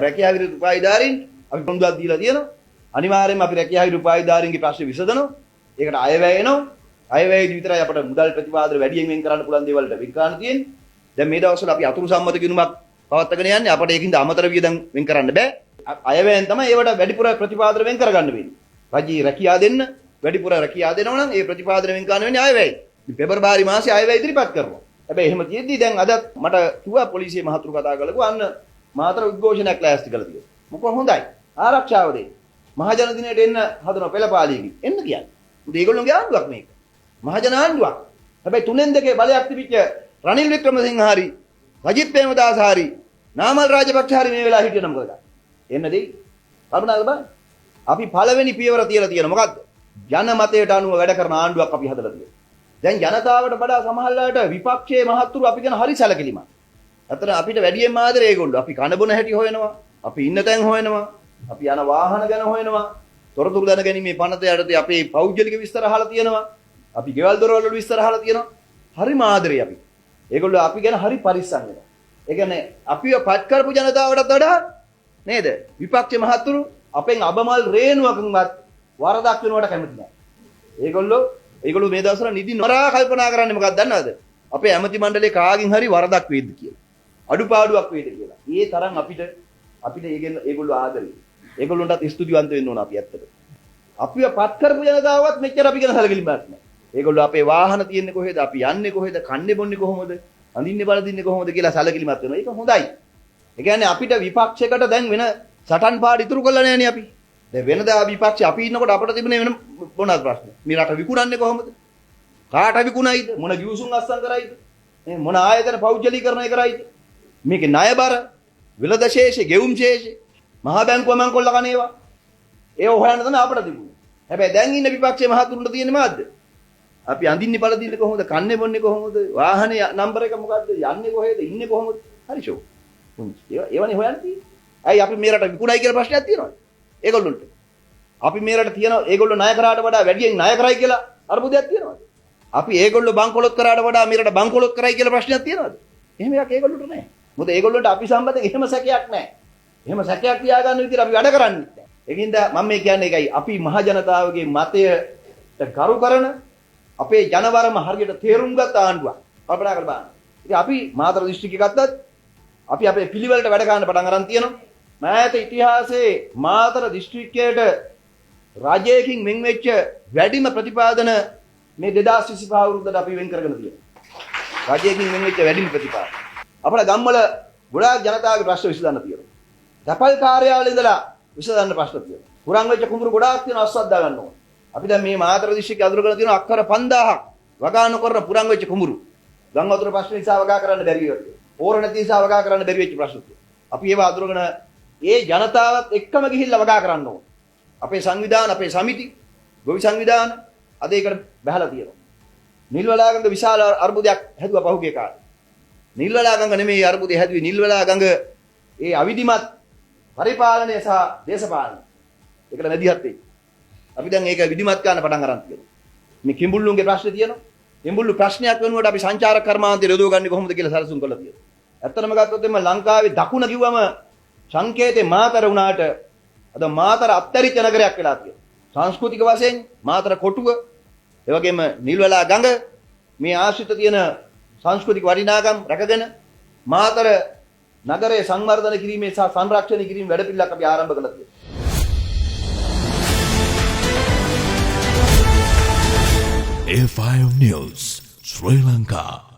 රැකියාව විරුද්ධ උපාධිධාරීන් අපි පොන්දුවක් දීලා තියෙනවා. අනිවාර්යයෙන්ම අපි රැකියාව විරුද්ධ උපාධිධාරීන්ගේ ප්‍රශ්නේ විසඳනවා. ඒකට අයවැය එනවා. අයවැයදී විතරයි අපිට මුදල් ප්‍රතිපාදන වැඩියෙන් වෙන් කරන්න පුළුවන් දේවල්ට වෙන් කරන්න තියෙන්නේ. දැන් මේ දවස්වල අපි අතුරු සම්මත ගිණුමක් පවත්වාගෙන යන්නේ. අපිට ඒකින්ද අමතර වියදම් වෙන් කරන්න බෑ. අයවැයෙන් තමයි ඒවට වැඩිපුර ප්‍රතිපාදන වෙන් කරගන්න වෙන්නේ. රජී රැකියාව දෙන්න වැඩිපුර රැකියාව දෙනවා නම් ඒ ප්‍රතිපාදන වෙන් කරන්න වෙන්නේ අයවැය. පෙබරවාරි මාසේ අයවැය ඉදිරිපත් කරනවා. හැබැයි එහෙම තියෙද්දි දැන් අදත් මට කිව්වා පොලිසිය මහතුරු කතා කළා අන්න මාතර උද්ඝෝෂණයක් ලෑස්ති කළා කියලා. මොකද හොඳයි. ආරක්ෂාව දෙන්න. මහජන දිනේට එන්න හදන පෙළපාලියකින්. එන්න කියන්නේ. උදේ ඒගොල්ලෝගේ ආණ්ඩුවක් මේක. මහජන ආණ්ඩුවක්. හැබැයි තුනෙන් දෙකේ බලයක් තිබිච්ච රනිල් වික්‍රමසිංහ හරි, රජිත් ප්‍රේමදාස හරි, නාමල් රාජපක්ෂ හරි මේ වෙලාව හිටියනම් මොකද? එන්න දෙයි. කරුණාකර බලන්න. අපි පළවෙනි පියවර තියලා තියෙන මොකද්ද? ජන මතයට අනුව වැඩ කරන ආණ්ඩුවක් අපි හදලා තියෙනවා. දැන් ජනතාවට වඩා සමහරලාට විපක්ෂයේ මහත්තුරු අපි ගැන හරි සැලකිලිමත්. අතන අපිට වැඩියෙන්ම ආදරේ ඒගොල්ලෝ. අපි කන බොන හැටි හොයනවා. අපි ඉන්න තැන් හොයනවා. අපි යන වාහන ගැන හොයනවා. තොරතුරු දැනගැනීමේ පනත යටතේ අපේ පෞද්ගලික විස්තර අහලා තියෙනවා. අපි ගෙවල් දොරවල් වල විස්තර අහලා තියෙනවා. හරිම ආදරේ අපි. ඒගොල්ලෝ අපි ගැන හරි පරිස්සම් වෙනවා. ඒ කියන්නේ අපිව පත් කරපු ජනතාවටත් වඩා නේද? විපක්ෂ මහත්තුරු අපෙන් අබමල් රේණුවකින්වත් වරදක් වෙනවට කැමති නැහැ. ඒගොල්ලෝ මේ දවස්වල නිදි නොරා කල්පනා කරන්නේ මොකක්ද දන්නවද? අපේ ඇමති මණ්ඩලයේ කාගෙන් හරි වරදක් වේද කියලා. අඩුපාඩුවක් වේද කියලා. ඒ තරම් අපිට ඒගොල්ලෝ ආදරේ. ඒගොල්ලන්ටත් ස්තුතිවන්ත වෙන්න ඕන අපි ඇත්තට. අපිව පත් කරපු ජනතාවවත් මෙච්චර අපි ගැන සැලකිලිමත් නැහැ. ඒගොල්ලෝ අපේ වාහන තියෙන්නේ කොහෙද? අපි යන්නේ කොහෙද? කන්නේ බොන්නේ කොහොමද? අඳින්නේ බලදින්නේ කොහොමද කියලා සැලකිලිමත් වෙනවා. ඒක හොඳයි. ඒ කියන්නේ අපිට විපක්ෂයකට දැන් වෙන සටන් පාඩ ඉතුරු කරලා නැහැනේ අපි. දැන් වෙනදා විපක්ෂ අපි ඉන්නකොට අපිට තිබුණේ වෙන මොනවාද ප්‍රශ්න? මේ රට විකුණන්නේ කොහොමද? කාට විකුණයිද? මොන ගිවිසුම් අස්සම් කරයිද? මේ මොන ආයතන පෞද්ගලීකරණය කරයිද? මේකේ ණයබර, විලද ශේෂ, ගෙවුම් ශේෂ, මහා බැංකුව මං කොල්ල කනේවා. ඒ හොයන්න තමයි අපිට තිබුණේ. හැබැයි දැන් ඉන්න විපක්ෂයේ මහතුරුන්ට තියෙන්නේ මොකද්ද? අපි අඳින්නේ බලදින්නේ කොහොමද? කන්නේ බොන්නේ කොහොමද? වාහනේ නම්බර එක මොකද්ද? යන්නේ කොහෙද? ඉන්නේ කොහොමද? හරි ෂෝ. ඒවනේ හොයන්නේ. ඇයි අපි මේ රට විකුණයි කියලා ප්‍රශ්නයක් තියෙනවද? ඒගොල්ලොන්ට. අපි මේ රට තියෙන ඒගොල්ලෝ ණය කරාට වඩා වැඩියෙන් ණය කරයි කියලා අරුබුදයක් තියෙනවද? අපි ඒගොල්ලෝ බංකොලොත් කරාට වඩා මේ රට බංකොලොත් කරයි කියලා ප්‍රශ්නයක් තියෙනවද? එහෙම එකක් ඒගොල්ලොන්ට නැහැ. මොකද ඒගොල්ලොන්ට අපි සම්බන්ධයෙන් එහෙම සැකයක් නැහැ. එහෙම සැකයක් තියාගන්න විදිහට අපි වැඩ කරන්නේ නැහැ. ඒකින්ද මම මේ කියන්නේ ඒකයි අපි මහ ජනතාවගේ මතයට ගරු කරන අපේ ජනවරම හරියට තේරුම් ගත් ආණ්ඩුවක්. කල්පනා කරලා බලන්න. ඉතින් අපි මාතර දිස්ත්‍රික්කය ගත්තත් අපි අපේ පිළිවෙලට වැඩ ගන්න පටන් අරන් තියෙනවා. මෑත ඉතිහාසයේ මාතර දිස්ත්‍රික්කයට රජයකින් වෙන් වෙච්ච වැඩිම ප්‍රතිපාදන මේ 2025 අවුරුද්දට අපි වෙන් කරගෙන තියෙනවා. රජයකින් වෙන් වෙච්ච වැඩිම ප්‍රතිපාදන. අපේ ගම්වල ගොඩාක් ජනතාවගේ ප්‍රශ්න විසඳන්න තියෙනවා. තැපල් කාර්යාවල ඉඳලා විසඳන්න ප්‍රශ්න තියෙනවා. පුරන් වෙච්ච කුඹුරු ගොඩාක් තියෙනවා අස්වද්දා ගන්න ඕන. අපි දැන් මේ මාතර දිස්ත්‍රික්කය අඳුර කරලා තියෙනවා අක්කර 5000ක් වගා නොකරන පුරන් වෙච්ච කුඹුරු. ගම් වතුර ප්‍රශ්න නිසා වගා කරන්න බැරි වෙනවා. ඕර නැති නිසා වගා කරන්න බැරි වෙච්ච ප්‍රශ්න තියෙනවා. අපි ඒවා අඳුරගෙන ඒ ජනතාවත් එක්කම ගිහිල්ලා වගා කරන්න ඕන. අපේ සංවිධාන, අපේ සමිති, ගොවි සංවිධාන අද ඒකට බහලා තියෙනවා. නිල්වලාගඟ විශාල අර්බුදයක් හැදුවා පහුගිය කාලේ. නිල්වලාගඟ නෙමෙයි අර්බුදේ හැදුවේ නිල්වලාගඟ ඒ අවිධිමත් පරිපාලනය සහ දේශපාලනය. ඒකට මැදිහත් වෙයි. අපි දැන් ඒක විධිමත් කරන්න පටන් අරන් තියෙනවා. මේ කිඹුල්ලුන්ගේ ප්‍රශ්නේ තියෙනවා. කිඹුල්ලු ප්‍රශ්නයක් වෙනුවට අපි සංචාරක කර්මාන්තය යොදවගන්නේ කොහොමද කියලා සැලසුම් කරලා තියෙනවා. ඇත්තටම ගත්තොත් එimhe ලංකාවේ දකුණ කිව්වම සංකේතේ මාතර වුණාට අද මාතර අත්තරිච්ච නගරයක් වෙලා තියෙනවා. සංස්කෘතික වශයෙන් මාතර කොටුව, ඒ වගේම නිල්වලා ගඟ මේ ආශ්‍රිත තියෙන සංස්කෘතික වටිනාකම් රැකගෙන මාතර නගරයේ සංවර්ධන කිරීමේ සහ සංරක්ෂණය කිරීමේ වැඩපිළිවෙලක් අපි ආරම්භ කළා තියෙනවා. A5 News, Sri Lanka.